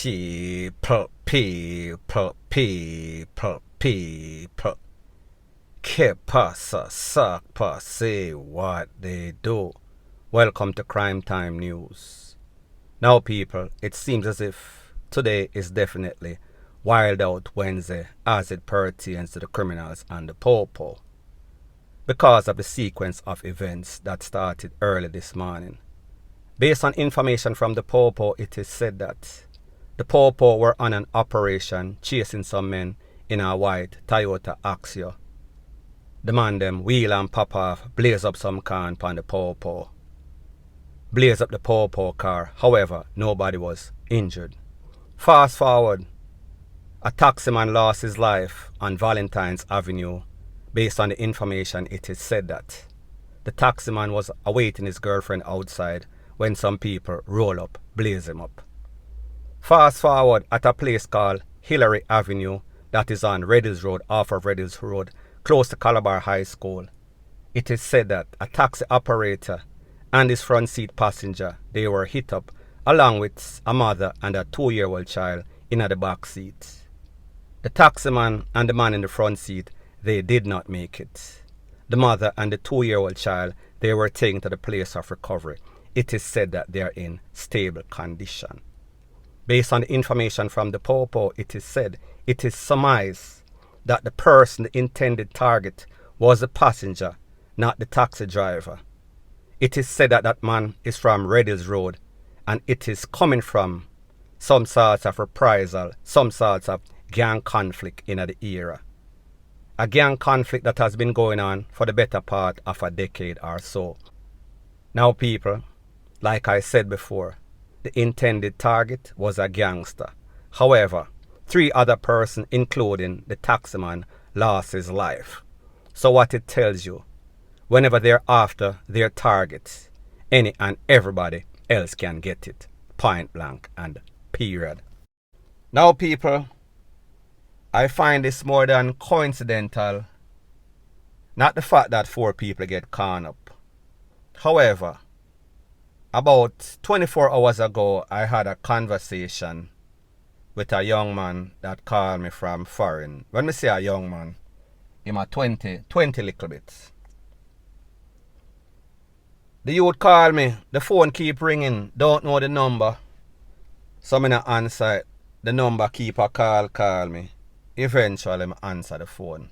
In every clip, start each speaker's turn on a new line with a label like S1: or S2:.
S1: People. Que pasa, sakpa, say what they do. Welcome to Crime Time News. Now people, it seems as if today is definitely Wild Out Wednesday as it pertains to the criminals and the popo, because of the sequence of events that started early this morning. Based on information from the popo, it is said that the popo were on an operation chasing some men in a white Toyota Axio. The man them wheel and pop off, blaze up some can upon the popo. Blaze up the popo car, however, nobody was injured. Fast forward, a taximan lost his life on Valentine's Avenue. Based on the information, it is said that the taximan was awaiting his girlfriend outside when some people roll up, blaze him up. Fast forward at a place called Hillery Avenue that is on Red Hills Road, off of Red Hills Road, close to Calabar High School. It is said that a taxi operator and his front seat passenger, they were hit up along with a mother and a 2-year-old child in the back seat. The taximan and the man in the front seat, they did not make it. The mother and the 2-year-old child, they were taken to the place of recovery. It is said that they are in stable condition. Based on the information from the popo, it is said, it is surmised that the person, the intended target, was the passenger, not the taxi driver. It is said that that man is from Red Hills Road, and it is coming from some sorts of reprisal, some sorts of gang conflict in the era. A gang conflict that has been going on for the better part of a decade or so. Now people, like I said before, the intended target was a gangster. However, 3 other persons, including the taximan, lost his life. So what it tells you, whenever they're after their targets, any and everybody else can get it. Point blank and period. Now people, I find this more than coincidental. Not the fact that 4 people get caught up. However, about 24 hours ago, I had a conversation with a young man that called me from foreign. When I say a young man, him a 20 little bits. The youth called me, the phone keep ringing, don't know the number. So I not answer it. The number keep a call me. Eventually I answer the phone.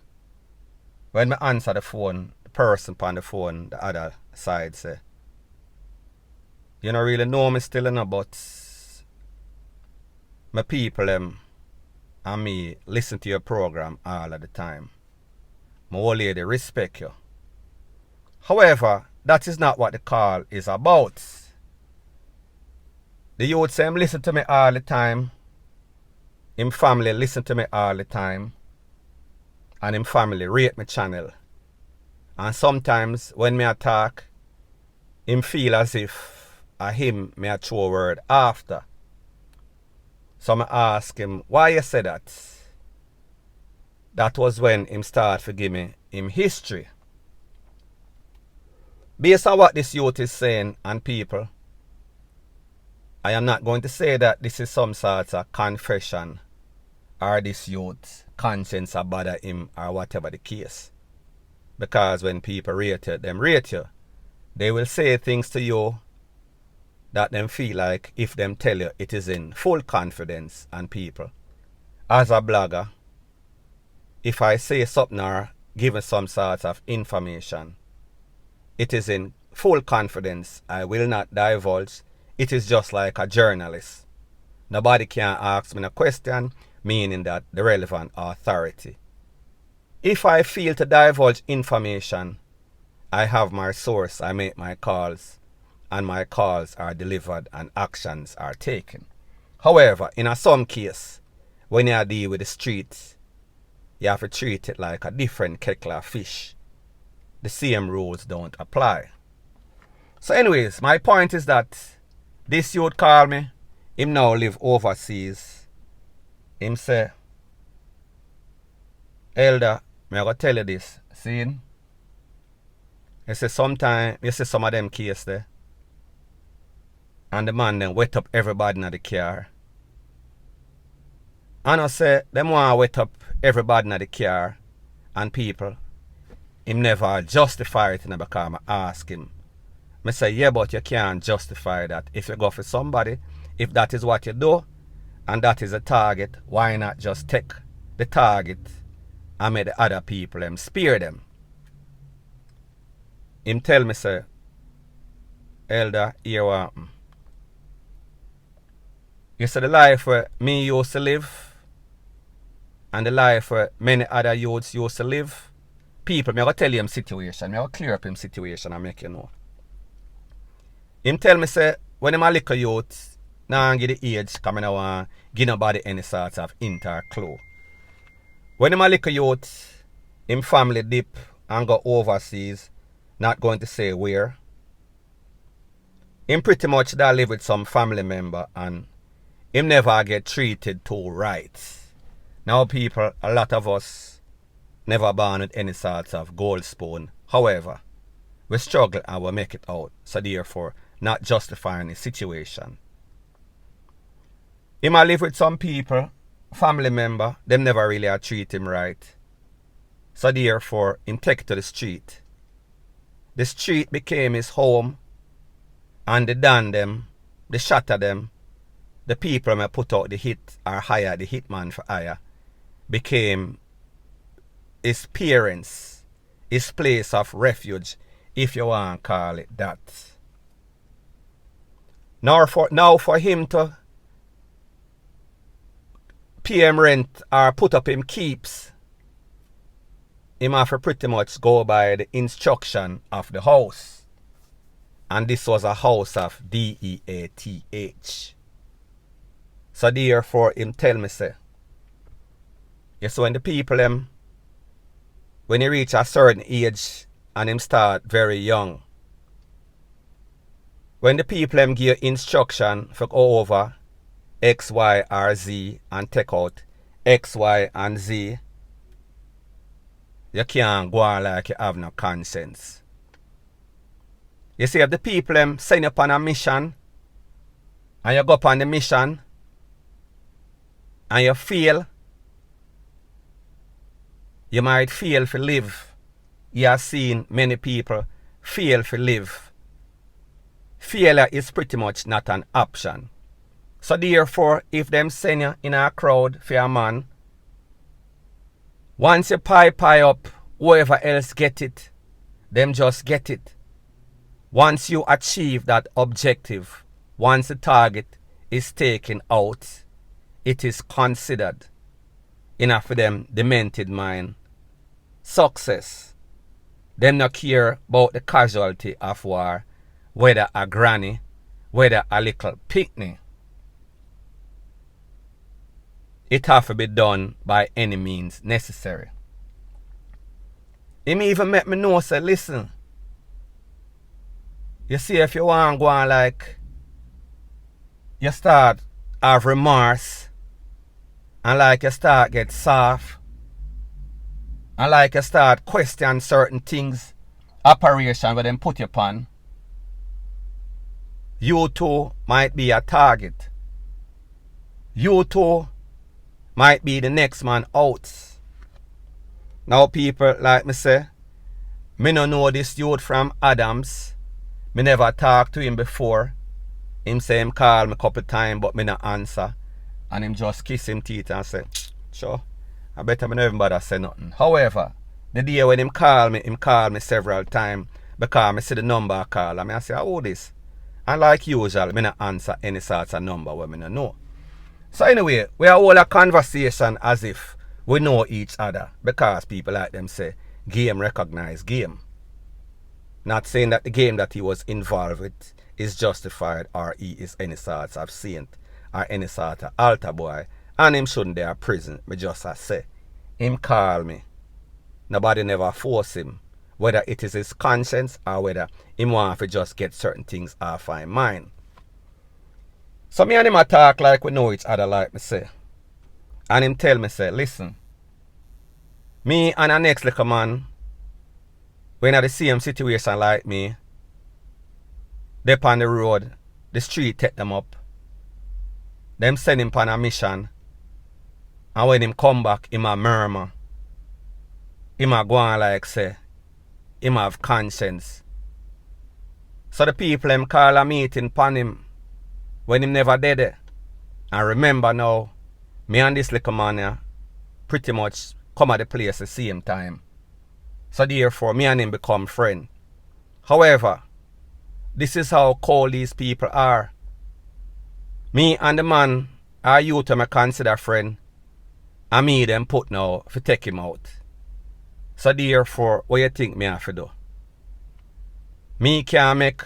S1: When I answer the phone, the person on the phone, the other side say, you don't really know me still enough, but my people and me listen to your program all of the time. My old lady respect you. However, that is not what the call is about. The youth say him listen to me all the time. Him family listen to me all the time. And him family rate my channel. And sometimes when me attack, him feel as if him may a throw a word after. So I ask him, why you say that? That was when him start to give me him history. Based on what this youth is saying, and people, I am not going to say that this is some sort of confession or this youth conscience or bother him or whatever the case. Because when people rate you, them rate you. They will say things to you that them feel like if them tell you it is in full confidence. And people, as a blogger, if I say something or give some sort of information, it is in full confidence. I will not divulge. It is just like a journalist. Nobody can ask me a question, meaning that the relevant authority. If I feel to divulge information, I have my source, I make my calls, and my calls are delivered and actions are taken. However, in some case, when you deal with the streets, you have to treat it like a different kettle of fish. The same rules don't apply. So anyways, my point is that this youth call me, him now live overseas. Him say, Elder, me I go tell you this, see? He say sometime, you see some of them case there, and the man then wet up everybody in the car. And I say, them want to wet up everybody in the car and people. Him never justify it because I ask him. I say, yeah, but you can't justify that. If you go for somebody, if that is what you do, and that is a target, why not just take the target and make the other people them spear them? Him tell me, say, Elder, here what happen. You see the life where me used to live and the life where many other youths used to live. People, me I go tell you him situation. Me I go clear up him situation and make you know. Him tell me, say, when him a little youth, now give the age, because I don't want to give nobody any sort of hint or clue. When him a little youth, him family dip and go overseas, not going to say where. Him pretty much that live with some family member and him never get treated too right. Now people, a lot of us never born with any sort of gold spoon. However, we struggle and we make it out. So therefore, not justifying the situation. Him a live with some people, family member, them never really treat him right. So therefore, him take it to the street. The street became his home, and the done them, the shatter them, the people may put out the hit or hire the hitman for hire, became his parents, his place of refuge, if you want to call it that. Now for him to pay him rent or put up him keeps, him have to pretty much go by the instruction of the house. And this was a house of DEATH. So therefore him tell me, say, yes, when the people when he reach a certain age and him start very young, when the people give instruction for go over X, Y, or Z and take out X, Y, and Z, you can't go on like you have no conscience. You see, if the people send you upon a mission and you go upon the mission and you fail, you might fail to live. You have seen many people fail to live. Failure is pretty much not an option. So therefore, if them send you in a crowd for a man, once you pie up, whoever else get it, them just get it. Once you achieve that objective, once the target is taken out, it is considered, enough for them demented mind, success. Them not care about the casualty of war, whether a granny, whether a little picnic. It have to be done by any means necessary. Him even make me know, say, listen, you see, if you want to go on like, you start have remorse, and like you start get soft, and like you start question certain things, operation where them put you upon, you too might be a target. You too might be the next man out. Now people, like me say, me no know this youth from Adams. Me never talked to him before. Him say him call me a couple times but me not answer. And him just kiss him teeth and say, sure, I better me never bother say nothing. However, the day when him call me several times because me see the number I call and I say, how this? And like usual, me not answer any sort of number where me not know. So anyway, we are all a conversation as if we know each other because people like them say, game recognize game. Not saying that the game that he was involved with is justified or he is any sort of saint or any sort of altar boy and him shouldn't be in prison. Me just say, him call me. Nobody never force him, whether it is his conscience or whether him want to just get certain things off his mind. So me and him a talk like we know each other, like me say. And him tell me, say, listen, me and the next little man, we in the same situation like me, they on the road, the street take them up, them send him on a mission, And when him come back, him a murmur. Him a go on like say, him have conscience. So the people him call a meeting pon him when him never did it. And remember now, me and this little man here pretty much come at the place the same time. So therefore, me and him become friends. However, this is how cold these people are. Me and the man are you to me consider friend. And me them put now to take him out. So therefore, what you think me have to do? Me can't make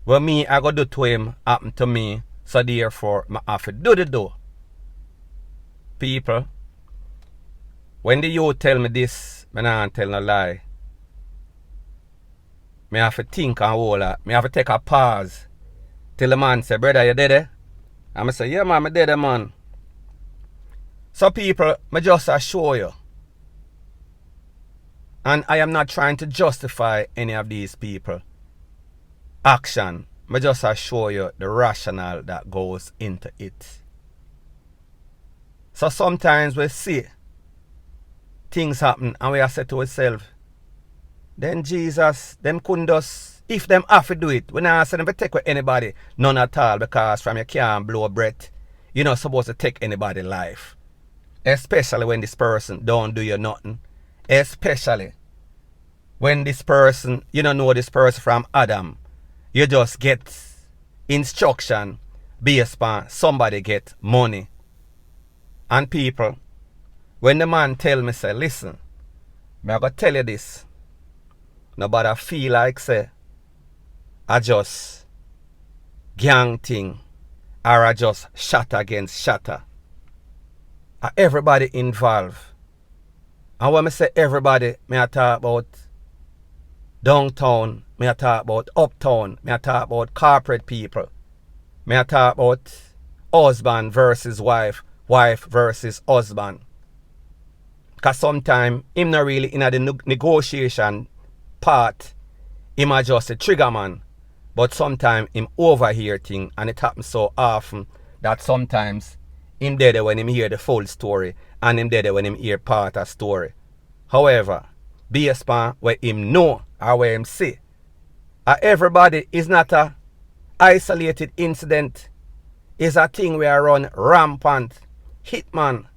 S1: what me I go do to him happen to me. So therefore, I have to do the do. People, when the youth tell me this, I don't tell no lie. Me have to think and hold that. Me have to take a pause. Till the man say, brother, you dead? And I say, yeah man, I dead man. So people, I just assure you. And I am not trying to justify any of these people action. I just assure you the rationale that goes into it. So sometimes we see things happen and we are say to ourselves, then Jesus, them couldn't just, if them have to do it, we not say them to take with anybody, none at all, because from you can't blow a breath, you're not supposed to take anybody's life. Especially when this person don't do you nothing. Especially when this person, you don't know this person from Adam. You just get instruction based on somebody get money. And people, when the man tell me, say, listen, I'm going to tell you this. Nobody feel like, say, I just gang thing or I just shot against shatter. Everybody involved. And when I say everybody, I talk about downtown, I talk about uptown, I talk about corporate people, I talk about husband versus wife, wife versus husband. Because sometimes him not really in the negotiation part, him a just a trigger man. But sometimes him overhear thing, and it happens so often that sometimes him dead when him hear the full story and him dead when him hear part of story. However, based on what him know or what him see, everybody is not a isolated incident. It's a thing we are run rampant. Hitman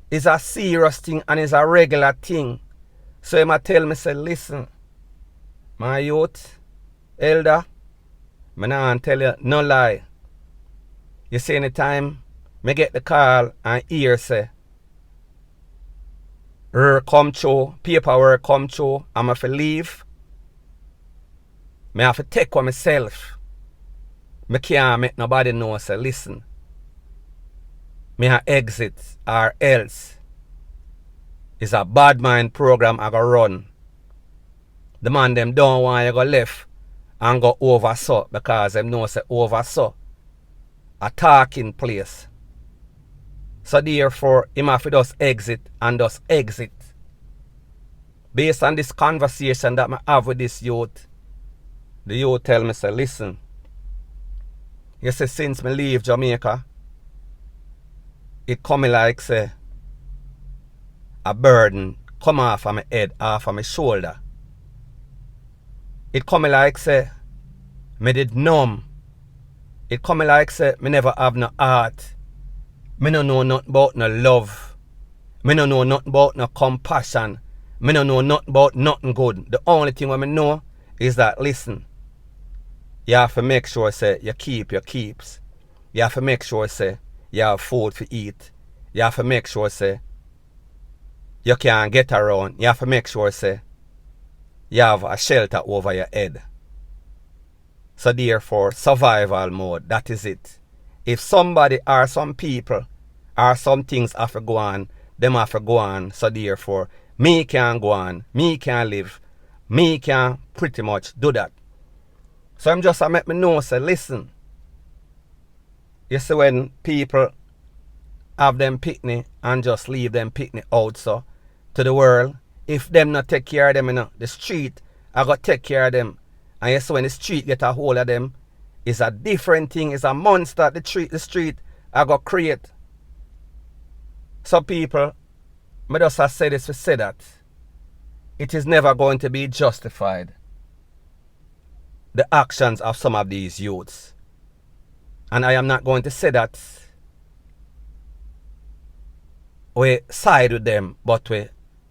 S1: is a serious thing and is a regular thing. So he might tell me, say, listen, my youth, elder, I not tell you no lie. You see anytime me get the call and hear say, come through, paperwork come through, I'm have to leave. I have to take one myself. I can't make nobody know, say, listen, I have exit or else. It's a bad mind program I go run. The man them don't want you go left and go over so because them know say over so a talking place. So therefore him have to just exit and just exit. Based on this conversation that I have with this youth, the youth tell me, say, listen, you say since me leave Jamaica, it come like say a burden come off of my head, off of my shoulder. It come like say me did numb. It come like say me never have no heart. Me no know nothing about no love. Me no know nothing about no compassion. Me no know nothing about nothing good. The only thing what me know is that, listen, you have to make sure say you keep your keeps. You have to make sure say you have food to eat. You have to make sure say you can get around. You have to make sure say you have a shelter over your head. So therefore, survival mode, that is it. If somebody or some people or some things have to go on, them have to go on. So therefore, me can go on, me can live, me can pretty much do that. So I'm just make me know, say, listen, you see when people have them picnic and just leave them picnic out so to the world, if them not take care of them, you know, the street I got take care of them. And you see when the street get a hold of them, it's a different thing, it's a monster the street I got create. So people, I just have said this to say that it is never going to be justified, the actions of some of these youths. And I am not going to say that we side with them, but we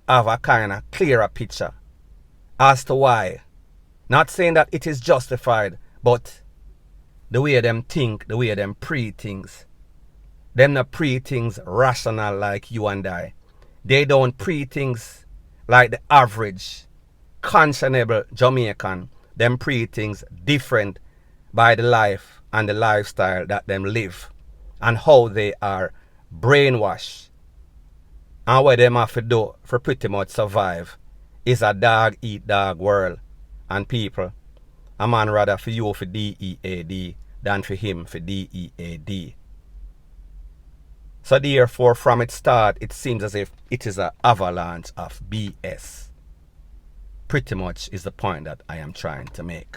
S1: have a kind of clearer picture as to why. Not saying that it is justified, but the way them think, the way them pre-things. Them not pre-things rational like you and I. They don't pre-things like the average, conscionable Jamaican. Them pre-things different by the life and the lifestyle that them live and how they are brainwashed. And what them have to do for pretty much survive is a dog eat dog world. And people, a man rather for you for DEAD than for him for DEAD. So therefore, from its start, it seems as if it is an avalanche of BS. Pretty much is the point that I am trying to make.